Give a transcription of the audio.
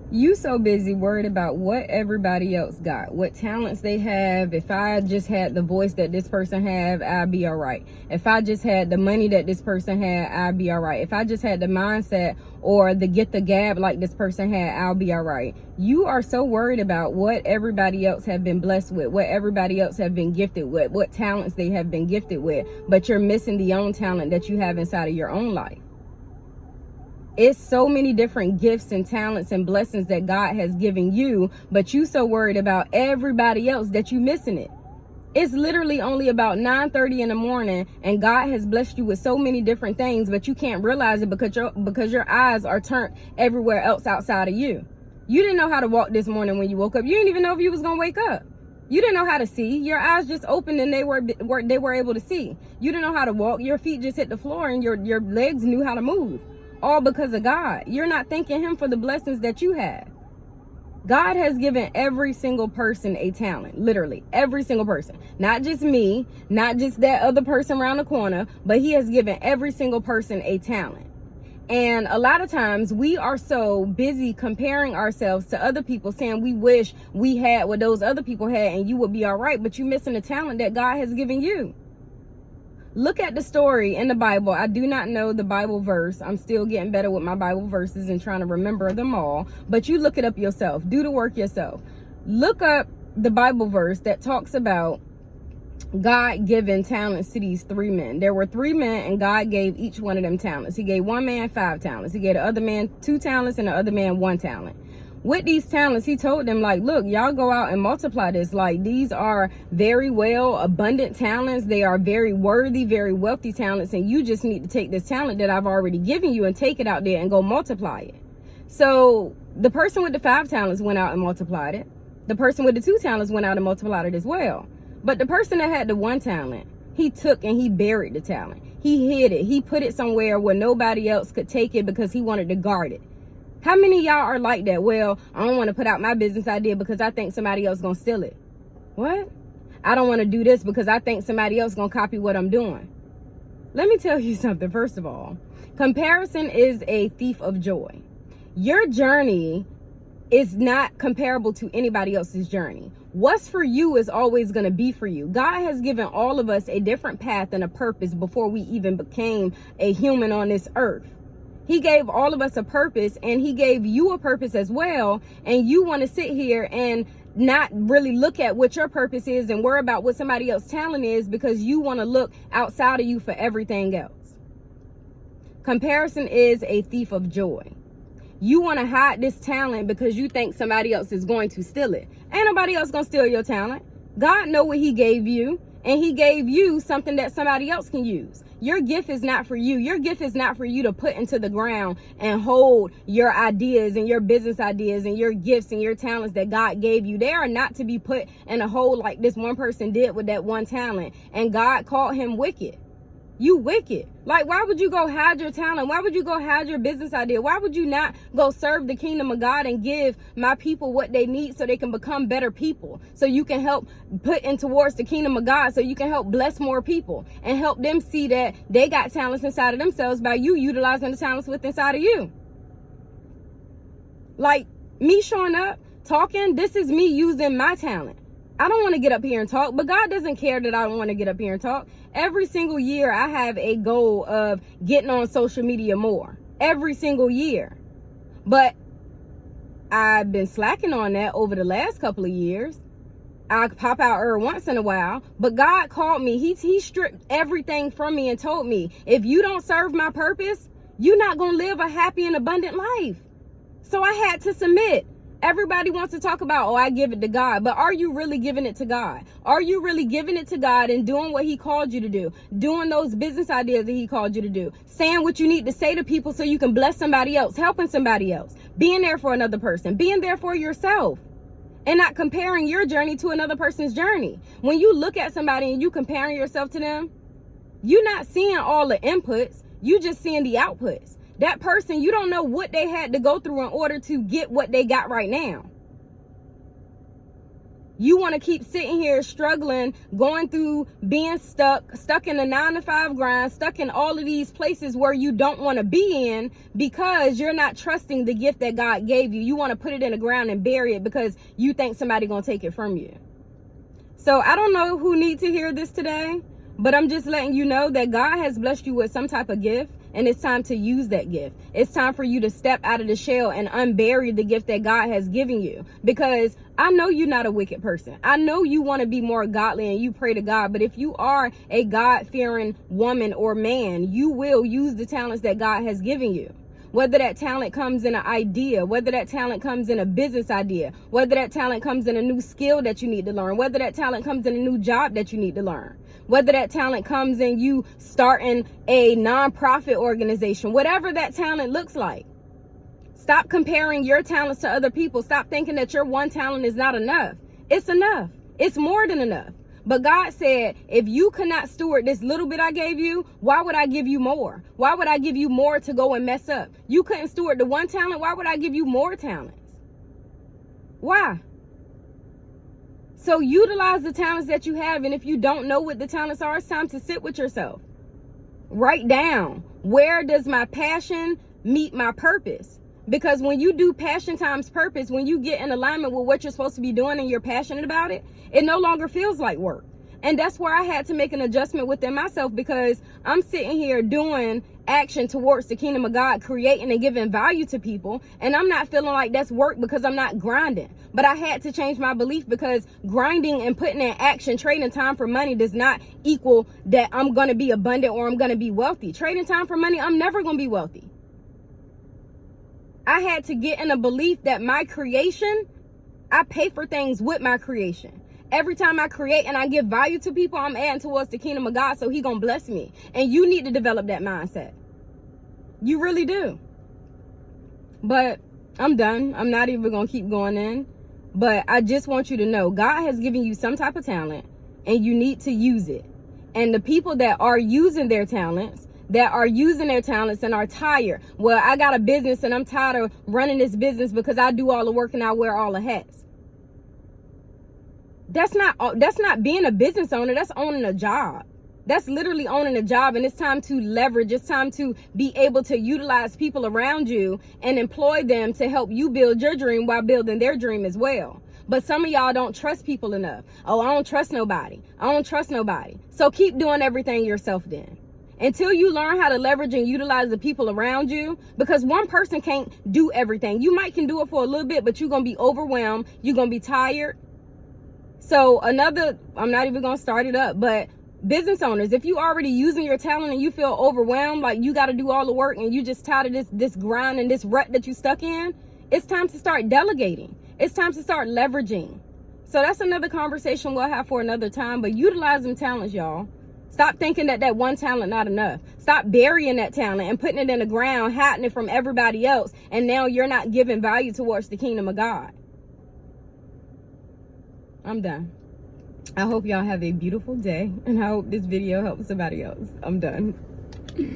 You so busy worried about what everybody else got, what talents they have. If I just had the voice that this person have, I'd be all right. If I just had the money that this person had, I'd be all right. If I just had the mindset or the get the gab like this person had, I'll be all right. You are so worried about what everybody else have been blessed with, what everybody else have been gifted with, what talents they have been gifted with, but you're missing the own talent that you have inside of your own life. It's so many different gifts and talents and blessings that God has given you, but you so worried about everybody else that you missing it. It's literally only about 9:30 in the morning and God has blessed you with so many different things, but you can't realize it because your eyes are turned everywhere else outside of you. You didn't know how to walk this morning when you woke up. You didn't even know if you was going to wake up. You didn't know how to see. Your eyes just opened and they were able to see. You didn't know how to walk. Your feet just hit the floor and your legs knew how to move. All because of God. You're not thanking him for the blessings that you have. God has given every single person a talent. Literally, every single person. Not just me, not just that other person around the corner, but he has given every single person a talent. And a lot of times we are so busy comparing ourselves to other people, saying we wish we had what those other people had and you would be all right, but you're missing the talent that God has given you. Look at the story in the Bible. I do not know the Bible verse. I'm still getting better with my Bible verses and trying to remember them all. But you look it up yourself. Do the work yourself. Look up the Bible verse that talks about God giving talents to these three men. There were three men and God gave each one of them talents. He gave one man 5 talents. He gave the other man 2 talents and the other man 1 talent. With these talents, he told them, like, look, y'all go out and multiply this. Like, these are very well abundant talents. They are very worthy, very wealthy talents. And you just need to take this talent that I've already given you and take it out there and go multiply it. So the person with the 5 talents went out and multiplied it. The person with the 2 talents went out and multiplied it as well. But the person that had the 1 talent, he took and he buried the talent. He hid it. He put it somewhere where nobody else could take it because he wanted to guard it. How many of y'all are like that? Well, I don't want to put out my business idea because I think somebody else gonna steal it. What? I don't want to do this because I think somebody else gonna copy what I'm doing. Let me tell you something. First of all, comparison is a thief of joy. Your journey is not comparable to anybody else's journey. What's for you is always going to be for you. God has given all of us a different path and a purpose before we even became a human on this earth. He gave all of us a purpose and he gave you a purpose as well. And you want to sit here and not really look at what your purpose is and worry about what somebody else's talent is because you want to look outside of you for everything else. Comparison is a thief of joy. You want to hide this talent because you think somebody else is going to steal it. Ain't nobody else going to steal your talent. God know what he gave you, and he gave you something that somebody else can use. Your gift is not for you. Your gift is not for you to put into the ground and hold your ideas and your business ideas and your gifts and your talents that God gave you. They are not to be put in a hole like this one person did with that 1 talent. And God called him wicked. You wicked. Like, why would you go hide your talent? Why would you go hide your business idea? Why would you not go serve the kingdom of God and give my people what they need so they can become better people? So you can help put in towards the kingdom of God, so you can help bless more people and help them see that they got talents inside of themselves by you utilizing the talents within inside of you. Like me showing up, talking, this is me using my talent. I don't want to get up here and talk, but God doesn't care that I don't want to get up here and talk. Every single year, I have a goal of getting on social media more. Every single year. But I've been slacking on that over the last couple of years. I pop out every once in a while, but God called me. He stripped everything from me and told me, if you don't serve my purpose, you're not going to live a happy and abundant life. So I had to submit. Everybody wants to talk about, oh, I give it to God. But are you really giving it to God? Are you really giving it to God and doing what he called you to do? Doing those business ideas that he called you to do? Saying what you need to say to people so you can bless somebody else, helping somebody else, being there for another person, being there for yourself, and not comparing your journey to another person's journey. When you look at somebody and you comparing yourself to them, you're not seeing all the inputs. You just seeing the outputs. That person, you don't know what they had to go through in order to get what they got right now. You want to keep sitting here struggling, going through being stuck in a 9-to-5 grind, stuck in all of these places where you don't want to be in because you're not trusting the gift that God gave you. You want to put it in the ground and bury it because you think somebody's going to take it from you. So I don't know who needs to hear this today, but I'm just letting you know that God has blessed you with some type of gift, and it's time to use that gift. It's time for you to step out of the shell and unbury the gift that God has given you. Because I know you're not a wicked person. I know you want to be more godly and you pray to God. But if you are a God-fearing woman or man, you will use the talents that God has given you. Whether that talent comes in an idea, whether that talent comes in a business idea, whether that talent comes in a new skill that you need to learn, whether that talent comes in a new job that you need to learn, whether that talent comes in you starting a nonprofit organization, whatever that talent looks like. Stop comparing your talents to other people. Stop thinking that your one talent is not enough. It's enough. It's more than enough. But God said, if you cannot steward this little bit I gave you, why would I give you more? Why would I give you more to go and mess up? You couldn't steward the one talent. Why would I give you more talents? Why? So utilize the talents that you have. And if you don't know what the talents are, it's time to sit with yourself. Write down, where does my passion meet my purpose? Because when you do passion times purpose, when you get in alignment with what you're supposed to be doing and you're passionate about it, it no longer feels like work. And that's where I had to make an adjustment within myself, because I'm sitting here doing action towards the kingdom of God, creating and giving value to people. And I'm not feeling like that's work because I'm not grinding. But I had to change my belief, because grinding and putting in action, trading time for money does not equal that I'm going to be abundant or I'm going to be wealthy. Trading time for money, I'm never going to be wealthy. I had to get in a belief that my creation, I pay for things with my creation. Every time I create and I give value to people, I'm adding towards the kingdom of God, so He gonna bless me. And you need to develop that mindset. You really do. But I'm done. I'm not even gonna keep going in. But I just want you to know, God has given you some type of talent and you need to use it. And the people that are using their talents, and are tired. Well, I got a business and I'm tired of running this business because I do all the work and I wear all the hats. That's not being a business owner. That's owning a job. That's literally owning a job. And it's time to leverage. It's time to be able to utilize people around you and employ them to help you build your dream while building their dream as well. But some of y'all don't trust people enough. Oh, I don't trust nobody. I don't trust nobody. So keep doing everything yourself then. Until you learn how to leverage and utilize the people around you, because one person can't do everything. You might can do it for a little bit, but you're going to be overwhelmed. You're going to be tired. So I'm not even going to start it up, but business owners, if you already using your talent and you feel overwhelmed, like you got to do all the work and you just tired of this grind and this rut that you stuck in, it's time to start delegating. It's time to start leveraging. So that's another conversation we'll have for another time, but utilize them talents, y'all. Stop thinking that one talent not enough. Stop burying that talent and putting it in the ground, hiding it from everybody else. And now you're not giving value towards the kingdom of God. I'm done. I hope y'all have a beautiful day. And I hope this video helps somebody else. I'm done.